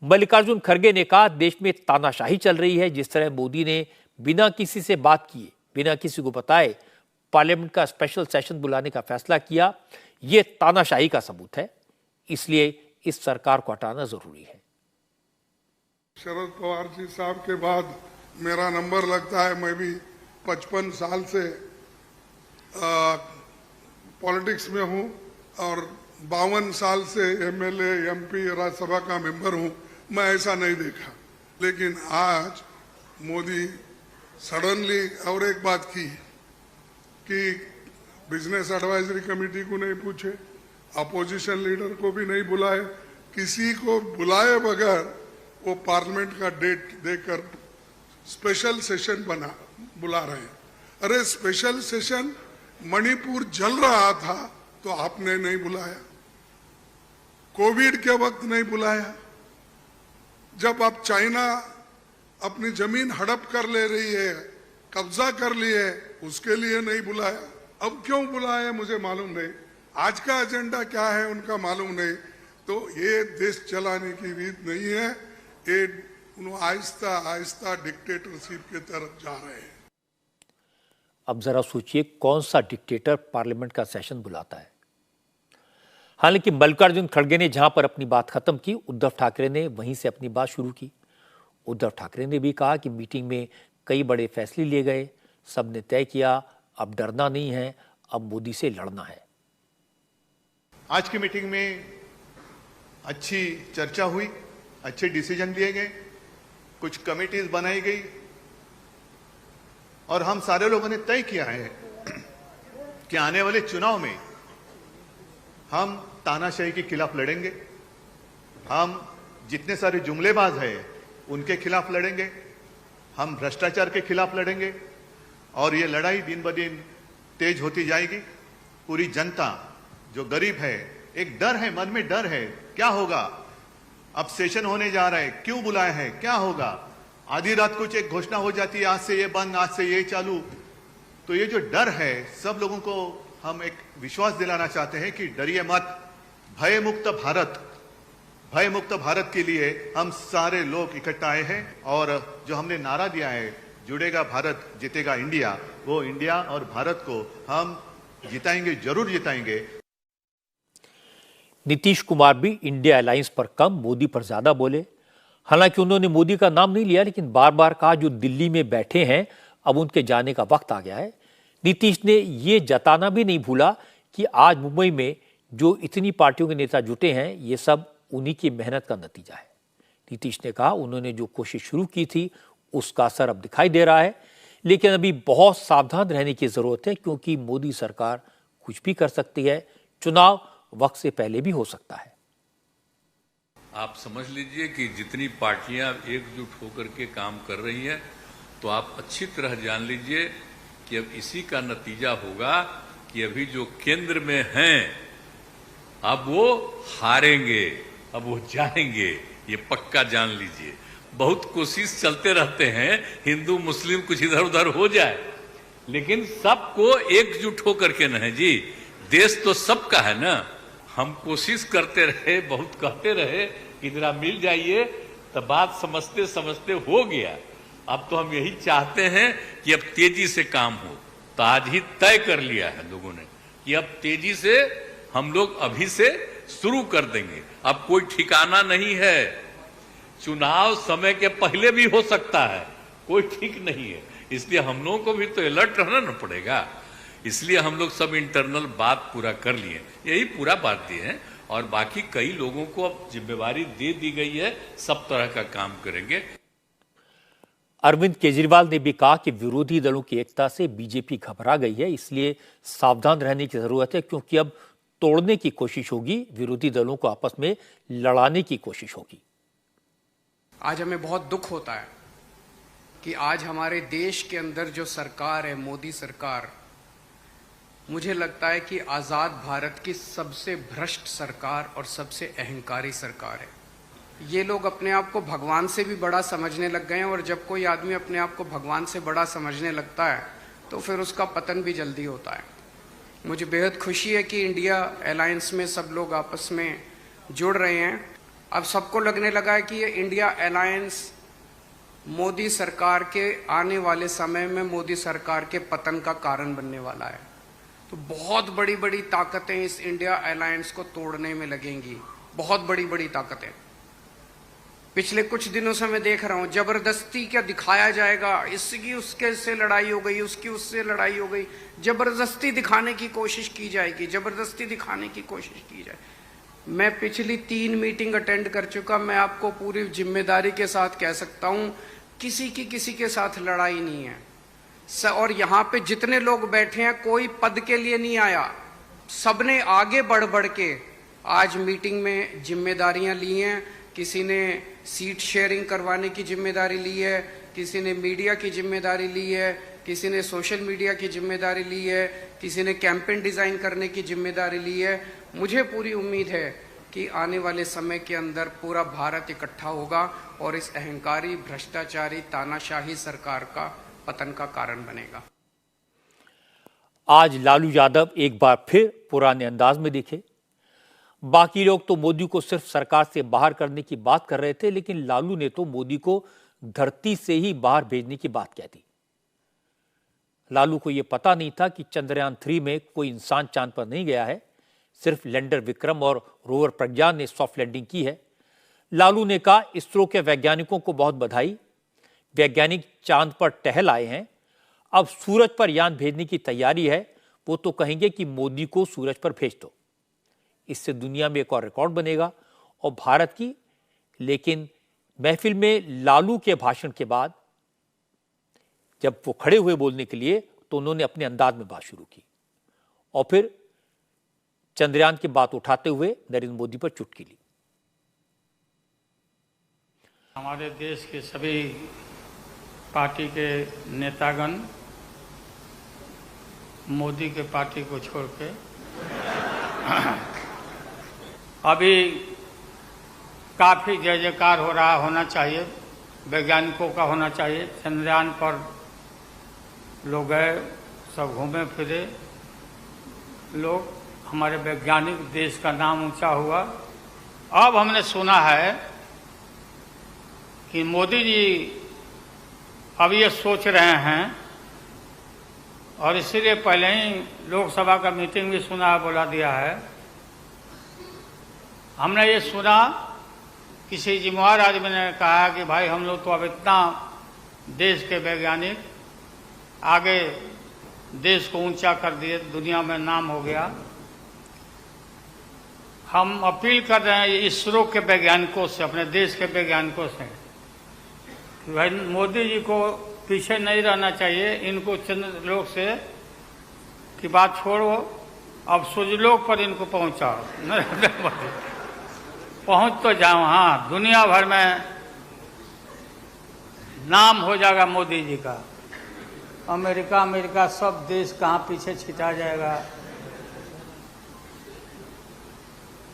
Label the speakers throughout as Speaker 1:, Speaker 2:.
Speaker 1: मल्लिकार्जुन खड़गे ने कहा, देश में तानाशाही चल रही है। जिस तरह मोदी ने बिना किसी से बात किए, बिना किसी को बताए पार्लियामेंट का स्पेशल सेशन बुलाने का फैसला किया, यह तानाशाही का सबूत है। इसलिए इस सरकार को हटाना जरूरी है।
Speaker 2: शरद पवार जी साहब के बाद मेरा नंबर लगता है। मैं भी 55 साल से पॉलिटिक्स में हूं और 52 साल से एमएलए, एमपी, राज्यसभा का मेंबर हूं। मैं ऐसा नहीं देखा। लेकिन आज मोदी सडनली और एक बात की कि बिजनेस एडवाइजरी कमेटी को नहीं पूछे, अपोजिशन लीडर को भी नहीं बुलाए, किसी को बुलाए बगैर वो पार्लियामेंट का डेट देकर स्पेशल सेशन बुला रहे हैं। अरे स्पेशल सेशन मणिपुर जल रहा था तो आपने नहीं बुलाया, कोविड के वक्त नहीं बुलाया, जब अब चाइना अपनी जमीन हड़प कर ले रही है, कब्जा कर ली है, उसके लिए नहीं बुलाया। अब क्यों बुलाया मुझे मालूम नहीं, आज का एजेंडा क्या है उनका मालूम नहीं। तो ये देश चलाने की रीत नहीं है, ये आहिस्ता आहिस्ता डिक्टेटरशिप की तरफ जा रहे हैं।
Speaker 1: अब जरा सोचिए, कौन सा डिक्टेटर पार्लियामेंट का सेशन बुलाता है। हालांकि मल्लिकार्जुन खड़गे ने जहां पर अपनी बात खत्म की, उद्धव ठाकरे ने वहीं से अपनी बात शुरू की। उद्धव ठाकरे ने भी कहा कि मीटिंग में कई बड़े फैसले लिए गए, सबने तय किया, अब डरना नहीं है, अब मोदी से लड़ना है।
Speaker 3: आज की मीटिंग में अच्छी चर्चा हुई, अच्छे डिसीजन लिए गए, कुछ कमेटीज बनाई गई और हम सारे लोगों ने तय किया है कि आने वाले चुनाव में हम तानाशाही के खिलाफ लड़ेंगे, हम जितने सारे जुमलेबाज हैं उनके खिलाफ लड़ेंगे, हम भ्रष्टाचार के खिलाफ लड़ेंगे और ये लड़ाई दिन ब दिन तेज होती जाएगी। पूरी जनता जो गरीब है, एक डर है, मन में डर है, क्या होगा, अब सेशन होने जा रहा है, क्यों बुलाया है, क्या होगा, आधी रात कुछ एक घोषणा हो जाती है, आज से ये बंद, आज से ये चालू। तो ये जो डर है, सब लोगों को हम एक विश्वास दिलाना चाहते हैं कि डरिए मत, भय मुक्त भारत के लिए हम सारे लोग इकट्ठा आए हैं और जो हमने नारा दिया है, जुड़ेगा भारत जीतेगा इंडिया, वो इंडिया और भारत को हम जिताएंगे, जरूर जिताएंगे।
Speaker 1: नीतीश कुमार भी इंडिया अलायंस पर कम, मोदी पर ज्यादा बोले। हालांकि उन्होंने मोदी का नाम नहीं लिया, लेकिन बार बार कहा जो दिल्ली में बैठे हैं अब उनके जाने का वक्त आ गया है। नीतीश ने यह जताना भी नहीं भूला कि आज मुंबई में जो इतनी पार्टियों के नेता जुटे हैं, ये सब उन्हीं की मेहनत का नतीजा है। नीतीश ने कहा उन्होंने जो कोशिश शुरू की थी उसका असर अब दिखाई दे रहा है, लेकिन अभी बहुत सावधान रहने की जरूरत है, क्योंकि मोदी सरकार कुछ भी कर सकती है, चुनाव वक्त से पहले भी हो सकता है।
Speaker 4: आप समझ लीजिए कि जितनी पार्टियां एकजुट होकर के काम कर रही हैं, तो आप अच्छी तरह जान लीजिए कि अब इसी का नतीजा होगा कि अभी जो केंद्र में हैं अब वो हारेंगे, अब वो जाएंगे, ये पक्का जान लीजिए। बहुत कोशिश चलते रहते हैं हिंदू मुस्लिम कुछ इधर उधर हो जाए, लेकिन सबको एकजुट होकर के न है जी, देश तो सबका है ना। हम कोशिश करते रहे, बहुत कहते रहे कि जरा मिल जाइए, तो बात समझते समझते हो गया। अब तो हम यही चाहते हैं कि अब तेजी से काम हो। तो आज ही तय कर लिया है लोगों ने कि अब तेजी से हम लोग अभी से शुरू कर देंगे। अब कोई ठिकाना नहीं है, चुनाव समय के पहले भी हो सकता है, कोई ठीक नहीं है। इसलिए हम लोगों को भी तो अलर्ट रहना न पड़ेगा। इसलिए हम लोग सब इंटरनल बात पूरा कर लिए, यही पूरा बात दिए हैं, और बाकी कई लोगों को अब जिम्मेवारी दे दी गई है, सब तरह का काम करेंगे।
Speaker 1: अरविंद केजरीवाल ने भी कहा कि विरोधी दलों की एकता से बीजेपी घबरा गई है, इसलिए सावधान रहने की जरूरत है, क्योंकि अब तोड़ने की कोशिश होगी, विरोधी दलों को आपस में लड़ाने की कोशिश होगी।
Speaker 5: आज हमें बहुत दुख होता है कि आज हमारे देश के अंदर जो सरकार है, मोदी सरकार, मुझे लगता है कि आज़ाद भारत की सबसे भ्रष्ट सरकार और सबसे अहंकारी सरकार है। ये लोग अपने आप को भगवान से भी बड़ा समझने लग गए हैं, और जब कोई आदमी अपने आप को भगवान से बड़ा समझने लगता है तो फिर उसका पतन भी जल्दी होता है। मुझे बेहद खुशी है कि इंडिया अलायंस में सब लोग आपस में जुड़ रहे हैं। अब सबको लगने लगा है कि ये इंडिया अलायंस मोदी सरकार के आने वाले समय में मोदी सरकार के पतन का कारण बनने वाला है। तो बहुत बड़ी बड़ी ताकतें इस इंडिया अलायंस को तोड़ने में लगेंगी, बहुत बड़ी बड़ी ताकतें। पिछले कुछ दिनों से मैं देख रहा हूं, जबरदस्ती क्या दिखाया जाएगा, इसकी उसके से लड़ाई हो गई, उसकी उससे लड़ाई हो गई, जबरदस्ती दिखाने की कोशिश की जाएगी, जबरदस्ती दिखाने की कोशिश की जाए। मैं पिछली 3 मीटिंग अटेंड कर चुका, मैं आपको पूरी जिम्मेदारी के साथ कह सकता हूं, किसी के साथ लड़ाई नहीं है। और यहां पे जितने लोग बैठे हैं, कोई पद के लिए नहीं आया, सबने आगे बढ़ बढ़ के आज मीटिंग में जिम्मेदारियां ली हैं। किसी ने सीट शेयरिंग करवाने की जिम्मेदारी ली है, किसी ने मीडिया की जिम्मेदारी ली है, किसी ने सोशल मीडिया की जिम्मेदारी ली है, किसी ने कैंपेन डिजाइन करने की जिम्मेदारी ली है। मुझे पूरी उम्मीद है कि आने वाले समय के अंदर पूरा भारत इकट्ठा होगा और इस अहंकारी, भ्रष्टाचारी, तानाशाही सरकार का पतन का कारण बनेगा।
Speaker 1: आज लालू यादव एक बार फिर पुराने अंदाज में दिखे। बाकी लोग तो मोदी को सिर्फ सरकार से बाहर करने की बात कर रहे थे, लेकिन लालू ने तो मोदी को धरती से ही बाहर भेजने की बात कह दी। लालू को यह पता नहीं था कि चंद्रयान 3 में कोई इंसान चांद पर नहीं गया है, सिर्फ लैंडर विक्रम और रोवर प्रज्ञान ने सॉफ्ट लैंडिंग की है। लालू ने कहा, इसरो के वैज्ञानिकों को बहुत बधाई, वैज्ञानिक चांद पर टहल आए हैं, अब सूरज पर यान भेजने की तैयारी है। वो तो कहेंगे कि मोदी को सूरज पर भेज दो, इससे दुनिया में एक और रिकॉर्ड बनेगा और भारत की। लेकिन महफिल में लालू के भाषण के बाद जब वो खड़े हुए बोलने के लिए, तो उन्होंने अपने अंदाज में बात शुरू की और फिर चंद्रयान की बात उठाते हुए नरेंद्र मोदी पर चुटकी ली।
Speaker 6: हमारे देश के सभी पार्टी के नेतागण मोदी के पार्टी को छोड़ के अभी काफ़ी जय जयकार हो रहा होना चाहिए, वैज्ञानिकों का होना चाहिए। चंद्रयान पर लोग गए, सब घूमे फिरे लोग, हमारे वैज्ञानिक, देश का नाम ऊंचा हुआ। अब हमने सुना है कि मोदी जी अब ये सोच रहे हैं, और इसीलिए पहले ही लोकसभा का मीटिंग भी सुना, बोला दिया है। हमने ये सुना, किसी जिम्मेवार आदमी ने कहा कि भाई हम लोग तो अब इतना देश के वैज्ञानिक आगे देश को ऊंचा कर दिए, दुनिया में नाम हो गया। हम अपील कर रहे हैं इसरो के वैज्ञानिकों से, अपने देश के वैज्ञानिकों से, कि भाई मोदी जी को पीछे नहीं रहना चाहिए। इनको चंद्रलोक से की बात छोड़ो, अब सूर्यलोक पर इनको पहुंचाओ, नरेंद्र मोदी पहुंच तो जाओ। हाँ, दुनिया भर में नाम हो जाएगा मोदी जी का। अमेरिका सब देश कहाँ पीछे छिटा जाएगा।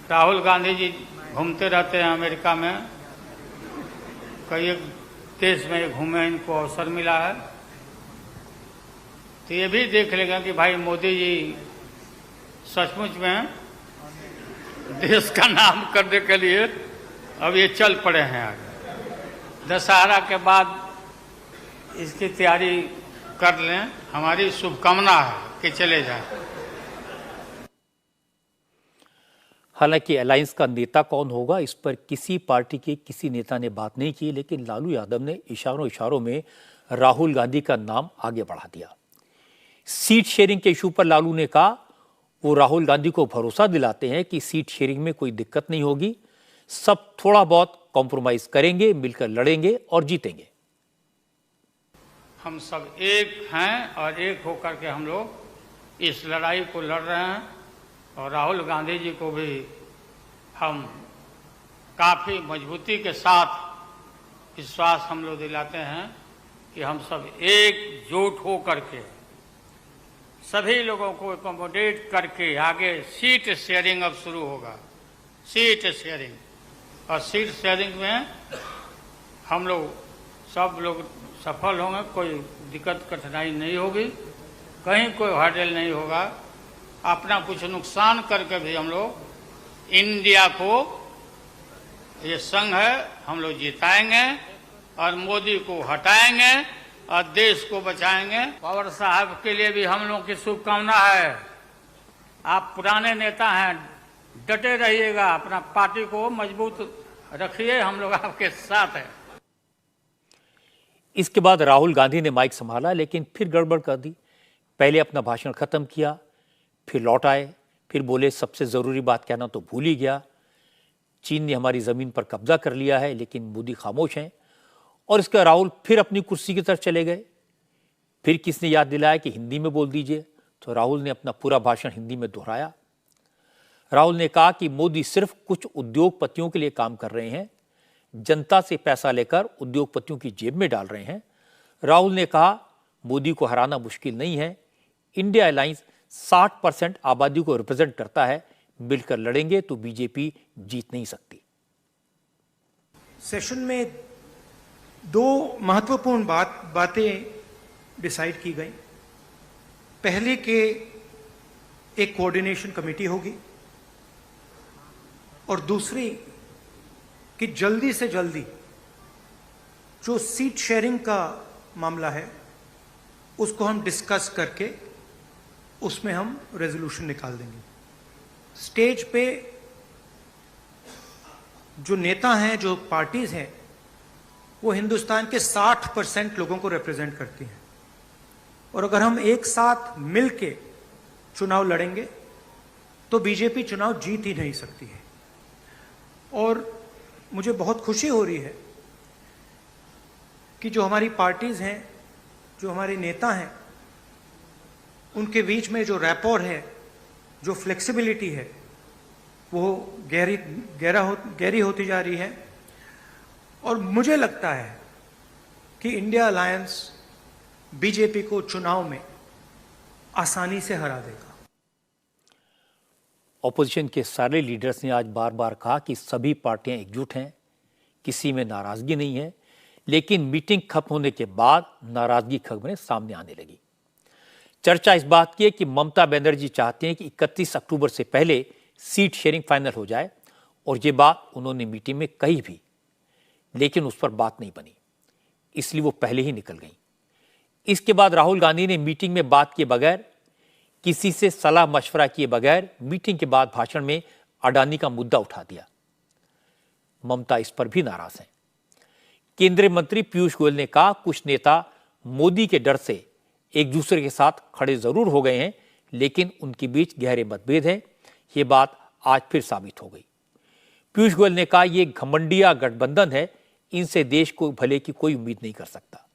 Speaker 6: राहुल गांधी जी घूमते रहते हैं अमेरिका में, कई देश में घूमे, इनको अवसर मिला है। तो ये भी देख लेगा कि भाई मोदी जी सचमुच में देश का नाम करने के लिए अब ये चल पड़े हैं आगे। दशहरा के बाद इसकी तैयारी कर लें, हमारी शुभकामना है कि चले जाएं।
Speaker 1: हालांकि अलायंस का नेता कौन होगा, इस पर किसी पार्टी के किसी नेता ने बात नहीं की, लेकिन लालू यादव ने इशारों में राहुल गांधी का नाम आगे बढ़ा दिया। सीट शेयरिंग के इशू पर लालू ने कहा, वो राहुल गांधी को भरोसा दिलाते हैं कि सीट शेयरिंग में कोई दिक्कत नहीं होगी, सब थोड़ा बहुत कॉम्प्रोमाइज करेंगे, मिलकर लड़ेंगे और जीतेंगे।
Speaker 6: हम सब एक हैं और एक होकर के हम लोग इस लड़ाई को लड़ रहे हैं। और राहुल गांधी जी को भी हम काफ़ी मजबूती के साथ विश्वास हम लोग दिलाते हैं कि हम सब एकजुट हो करके सभी लोगों को एकोमोडेट करके आगे सीट शेयरिंग अब शुरू होगा। सीट शेयरिंग, और सीट शेयरिंग में हम लोग सब लोग सफल होंगे, कोई दिक्कत कठिनाई नहीं होगी, कहीं कोई हर्डल नहीं होगा। अपना कुछ नुकसान करके भी हम लोग इंडिया को ये संघ है, हम लोग जिताएंगे और मोदी को हटाएंगे और देश को बचाएंगे। पवार साहब के लिए भी हम लोग की शुभकामना है। आप पुराने नेता हैं, डटे रहिएगा, अपना पार्टी को मजबूत रखिए, हम लोग आपके साथ हैं।
Speaker 1: इसके बाद राहुल गांधी ने माइक संभाला, लेकिन फिर गड़बड़ कर दी। पहले अपना भाषण खत्म किया, फिर लौट आए, फिर बोले सबसे जरूरी बात कहना तो भूल ही गया। चीन ने हमारी जमीन पर कब्जा कर लिया है, लेकिन मोदी खामोश हैं। और इसका राहुल फिर अपनी कुर्सी की तरफ चले गए। फिर किसने याद दिलाया कि हिंदी में बोल दीजिए, तो राहुल ने अपना पूरा भाषण हिंदी में दोहराया। राहुल ने कहा कि मोदी सिर्फ कुछ उद्योगपतियों के लिए काम कर रहे हैं, जनता से पैसा लेकर उद्योगपतियों की जेब में डाल रहे हैं। राहुल ने कहा मोदी को हराना मुश्किल नहीं है, इंडिया अलायंस 60% आबादी को रिप्रेजेंट करता है, मिलकर लड़ेंगे तो बीजेपी जीत नहीं सकती।
Speaker 7: सेशन में दो महत्वपूर्ण बातें डिसाइड की गई। पहले कि एक कोऑर्डिनेशन कमेटी होगी और दूसरी कि जल्दी से जल्दी जो सीट शेयरिंग का मामला है उसको हम डिस्कस करके उसमें हम रेजोल्यूशन निकाल देंगे। स्टेज पे जो नेता हैं, जो पार्टीज हैं, वो हिंदुस्तान के 60% लोगों को रिप्रेजेंट करती हैं। और अगर हम एक साथ मिलके चुनाव लड़ेंगे तो बीजेपी चुनाव जीत ही नहीं सकती है। और मुझे बहुत खुशी हो रही है कि जो हमारी पार्टीज हैं, जो हमारे नेता हैं, उनके बीच में जो रैपोर है, जो फ्लेक्सिबिलिटी है, वो गहरी होती जा रही है। और मुझे लगता है कि इंडिया अलायंस बीजेपी को चुनाव में आसानी से हरा देगा।
Speaker 1: ऑपोजिशन के सारे लीडर्स ने आज बार बार कहा कि सभी पार्टियां एकजुट हैं, किसी में नाराजगी नहीं है। लेकिन मीटिंग खत्म होने के बाद नाराजगी खबरें सामने आने लगी। चर्चा इस बात की है कि ममता बनर्जी चाहते हैं कि 31 अक्टूबर से पहले सीट शेयरिंग फाइनल हो जाए, और ये बात उन्होंने मीटिंग में कही भी, लेकिन उस पर बात नहीं बनी, इसलिए वो पहले ही निकल गई। इसके बाद राहुल गांधी ने मीटिंग में बात किए बगैर, किसी से सलाह मशवरा किए बगैर मीटिंग के बाद भाषण में अडानी का मुद्दा उठा दिया। ममता इस पर भी नाराज हैं। केंद्रीय मंत्री पीयूष गोयल ने कहा कुछ नेता मोदी के डर से एक दूसरे के साथ खड़े जरूर हो गए हैं, लेकिन उनके बीच गहरे मतभेद हैं। ये बात आज फिर साबित हो गई। पीयूष गोयल ने कहा यह घमंडिया गठबंधन है, इनसे देश को भले की कोई उम्मीद नहीं कर सकता।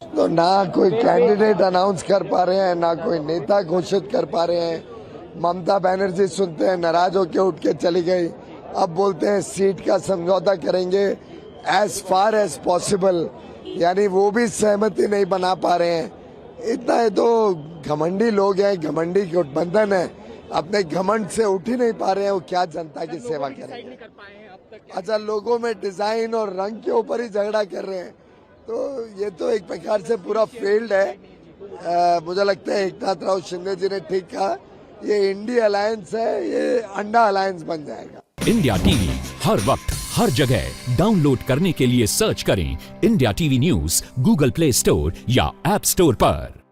Speaker 8: तो ना कोई कैंडिडेट अनाउंस कर पा रहे हैं, ना कोई नेता घोषित कर पा रहे हैं। ममता बनर्जी सुनते हैं नाराज होकर उठ के चली गई, अब बोलते हैं सीट का समझौता करेंगे एज फार एज पॉसिबल, यानी वो भी सहमति नहीं बना पा रहे हैं। इतना है तो घमंडी लोग हैं, घमंडी गठबंधन है, अपने घमंड से उठ ही नहीं पा रहे हैं। वो क्या जनता की सेवा करेंगे? अच्छा, लोगों में डिजाइन और रंग के ऊपर ही झगड़ा कर रहे हैं, तो ये तो एक प्रकार से पूरा फेल्ड है। मुझे लगता है एकनाथ राव शिंदे जी ने ठीक कहा, ये इंडिया अलायंस है, ये अंडा अलायंस बन जाएगा।
Speaker 9: इंडिया टीवी हर वक्त हर जगह डाउनलोड करने के लिए सर्च करें India TV news Google play store या ऐप स्टोर पर।